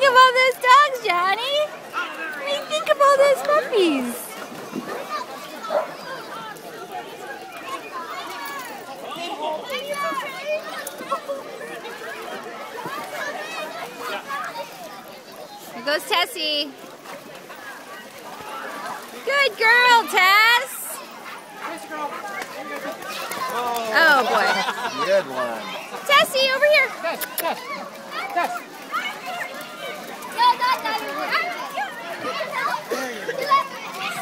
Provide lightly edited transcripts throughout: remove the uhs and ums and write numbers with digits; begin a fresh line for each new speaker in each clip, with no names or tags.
think of all those dogs, Johnny? What do you think of all those puppies? Here goes Tessie. Good girl, Tess. Oh boy.
Good one.
Tessie, over here.
Tess.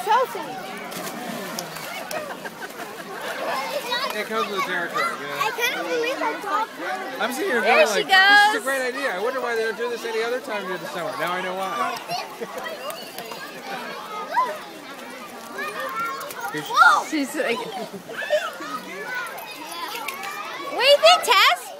Sophie.
It comes with the territory.
I couldn't believe that dog.
I'm sitting here
There
going
she
like, this is a
goes.
great idea. I wonder why they don't do this any other time during the summer. Now I know why.
She's like... What do you think, Tess?